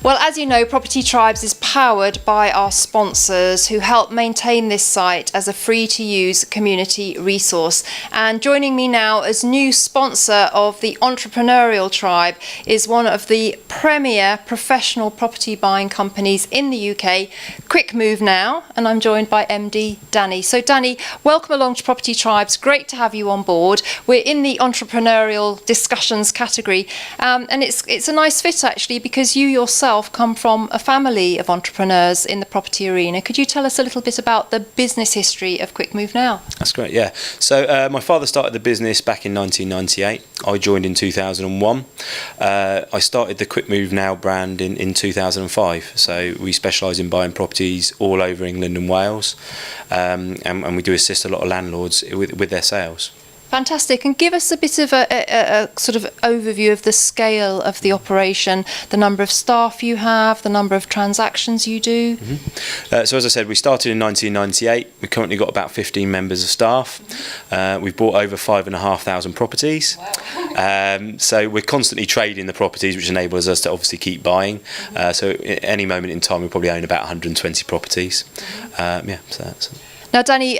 Well, as you know, Property Tribes is powered by our sponsors who help maintain this site as a free-to-use community resource. And joining me now as new sponsor of the Entrepreneurial Tribe is one of the premier professional property buying companies in the UK, Quick Move Now, and I'm joined by MD Danny. So Danny, welcome along to Property Tribes. Great to have you on board. We're in the entrepreneurial discussions category, and it's a nice fit actually, because you yourself come from a family of entrepreneurs in the property arena. Could you tell us a little bit about the business history of Quick Move Now? That's great, yeah. So my father started the business back in 1998. I joined in 2001. I started the Quick Move Now brand in 2005. So we specialise in buying properties all over England and Wales, and we do assist a lot of landlords with their sales. Fantastic. And give us a bit of a sort of overview of the scale of the operation, the number of staff you have, the number of transactions you do. So as I said, we started in 1998. We've currently got about 15 members of staff. We've bought over 5,500 properties. Wow. So we're constantly trading the properties, which enables us to obviously keep buying. So at any moment in time, we probably own about 120 properties. So that's it. Now, Danny,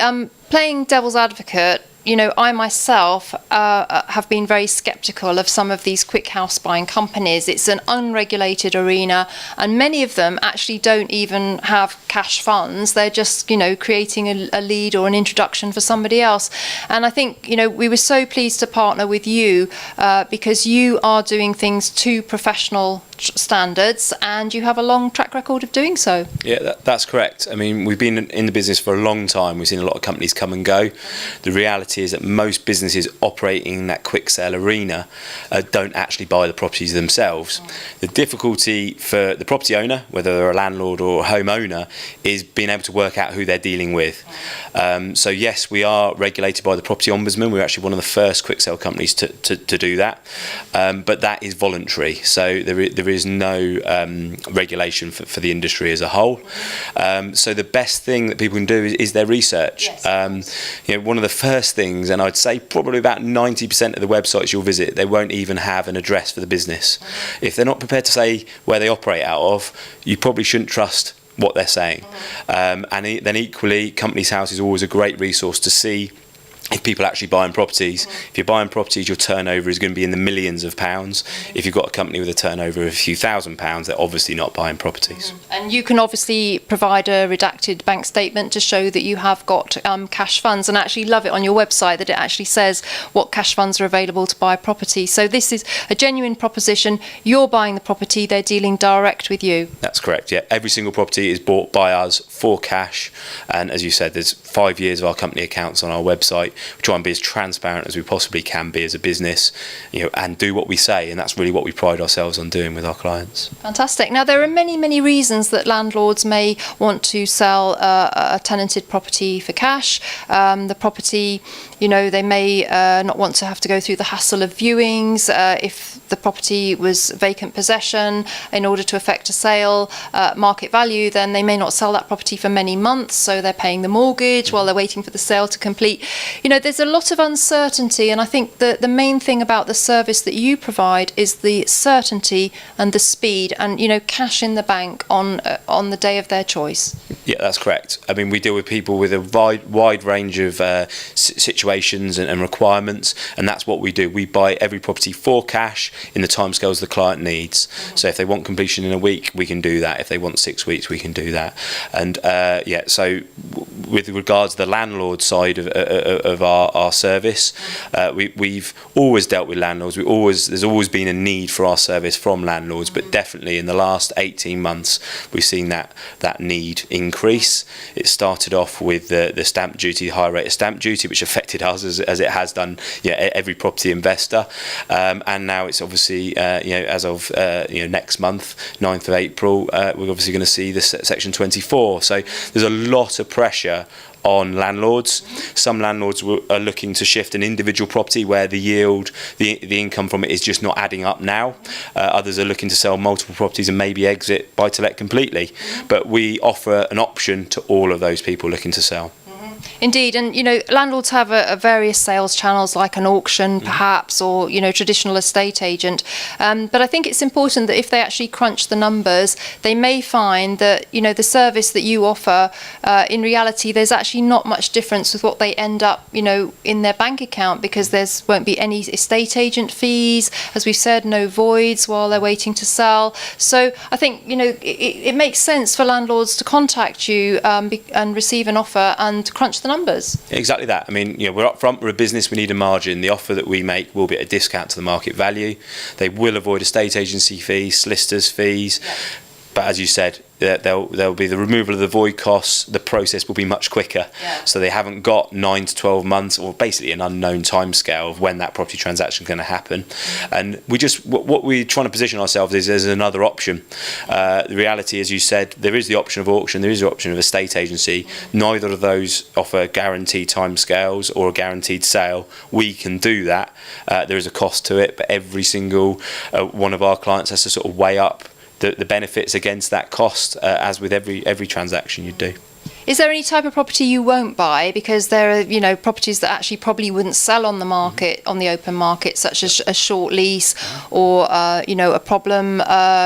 playing devil's advocate, you know, I myself have been very sceptical of some of these quick house buying companies. It's an unregulated arena, and many of them actually don't even have cash funds. They're just, you know, creating a lead or an introduction for somebody else. And I think, you know, we were so pleased to partner with you because you are doing things to professional standards, and you have a long track record of doing so. Yeah, that's correct. I mean, we've been in the business for a long time. We've seen a lot of companies come and go. The reality is that most businesses operating in that quick sale arena don't actually buy the properties themselves. The difficulty for the property owner, whether they're a landlord or a homeowner, is being able to work out who they're dealing with. So yes, we are regulated by the Property Ombudsman. We're actually one of the first quick sale companies to do that, but that is voluntary. So there is no regulation for the industry as a whole. So the best thing that people can do is their research. Yes. You know, one of the first things, and I'd say probably about 90% of the websites you'll visit, they won't even have an address for the business. If they're not prepared to say where they operate out of, you probably shouldn't trust what they're saying. And then equally, Companies House is always a great resource to see if people are actually buying properties. If you're buying properties, your turnover is going to be in the millions of pounds. If you've got a company with a turnover of a few £1,000s, they're obviously not buying properties. And you can obviously provide a redacted bank statement to show that you have got cash funds, and I actually love it on your website that it actually says what cash funds are available to buy property. So this is a genuine proposition. You're buying the property, they're dealing direct with you. That's correct, yeah. Every single property is bought by us for cash, and as you said, there's 5 years of our company accounts on our website. We try and be as transparent as we possibly can be as a business, you know, and do what we say, and that's really what we pride ourselves on doing with our clients. Fantastic. Now, there are many reasons that landlords may want to sell a tenanted property for cash. The property, you know, they may not want to have to go through the hassle of viewings. If the property was vacant possession, in order to effect a sale, market value, then they may not sell that property for many months, so they're paying the mortgage while they're waiting for the sale to complete. You know, there's a lot of uncertainty, and I think the main thing about the service that you provide is the certainty and the speed, and, you know, cash in the bank on the day of their choice. Yeah, that's correct. I mean, we deal with people with a wide range of situations and requirements, and that's what we do. We buy every property for cash in the timescales the client needs. So if they want completion in a week, we can do that. If they want 6 weeks, we can do that. And so with regards to the landlord side of our service, we've always dealt with landlords. There's always been a need for our service from landlords, but definitely in the last 18 months, we've seen that need increase. It started off with the stamp duty, high rate of stamp duty, which affected us as it has done, every property investor, and now it's obviously as of next month, 9th of April, we're obviously going to see the Section 24. So there's a lot of pressure on landlords. Some landlords are looking to shift an individual property where the yield, the income from it is just not adding up now. Others are looking to sell multiple properties and maybe exit buy-to-let completely. But we offer an option to all of those people looking to sell. Indeed, and landlords have various sales channels like an auction perhaps, or traditional estate agent, but I think it's important that if they actually crunch the numbers, they may find that the service that you offer, in reality there's actually not much difference with what they end up in their bank account, because there won't be any estate agent fees, as we've said, no voids while they're waiting to sell. So I think it makes sense for landlords to contact you and receive an offer and crunch the numbers. Exactly that. I mean, we're up front, we're a business, we need a margin. The offer that we make will be at a discount to the market value. They will avoid estate agency fees, solicitors fees. Yeah. But as you said, there'll be the removal of the void costs. The process will be much quicker. Yeah. So they haven't got 9 to 12 months, or basically an unknown timescale of when that property transaction is going to happen. And what we're trying to position ourselves is as another option. The reality, as you said, there is the option of auction, there is the option of estate agency. Neither of those offer guaranteed timescales or a guaranteed sale. We can do that. There is a cost to it, but every single one of our clients has to sort of weigh up the benefits against that cost, as with every transaction you do. Is there any type of property you won't buy? Because there are, properties that actually probably wouldn't sell on the market, on the open market, such as a short lease, or a problem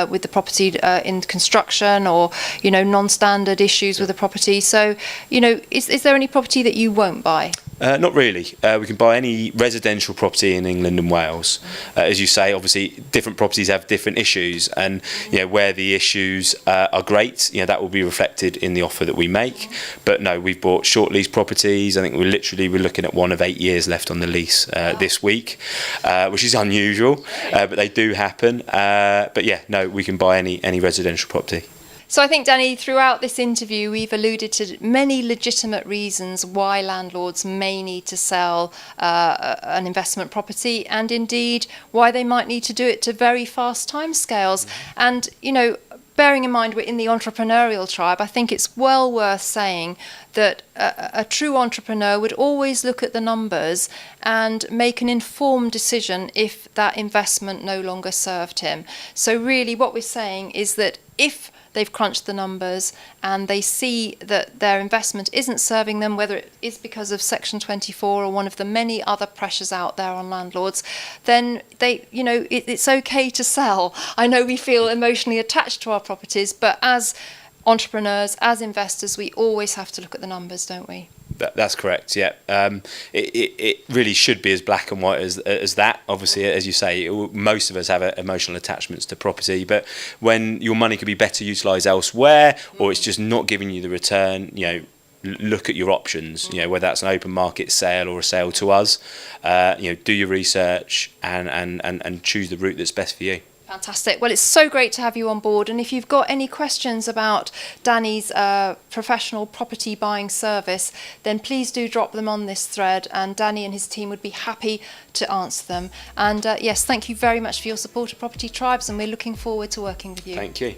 with the property in construction, or non-standard issues with the property. So, is there any property that you won't buy? Not really. We can buy any residential property in England and Wales. As you say, obviously different properties have different issues, and where the issues are great, that will be reflected in the offer that we make. But no, we've bought short lease properties. I think we're looking at one of 8 years left on the lease this week, which is unusual, but they do happen. But yeah, no, we can buy any residential property. So I think, Danny, throughout this interview, we've alluded to many legitimate reasons why landlords may need to sell an investment property, and indeed why they might need to do it to very fast timescales. And, bearing in mind we're in the entrepreneurial tribe, I think it's well worth saying that a true entrepreneur would always look at the numbers and make an informed decision if that investment no longer served him. So really what we're saying is that if they've crunched the numbers and they see that their investment isn't serving them, whether it is because of Section 24 or one of the many other pressures out there on landlords, then it's okay to sell. I know we feel emotionally attached to our properties, but as entrepreneurs, as investors, we always have to look at the numbers, don't we? That's correct, yeah. It really should be as black and white as that. Obviously, as you say, most of us have emotional attachments to property, but when your money could be better utilised elsewhere, or it's just not giving you the return, look at your options, whether that's an open market sale or a sale to us. Do your research and choose the route that's best for you. Fantastic. Well, it's so great to have you on board. And if you've got any questions about Danny's professional property buying service, then please do drop them on this thread, and Danny and his team would be happy to answer them. And yes, thank you very much for your support of Property Tribes, and we're looking forward to working with you. Thank you.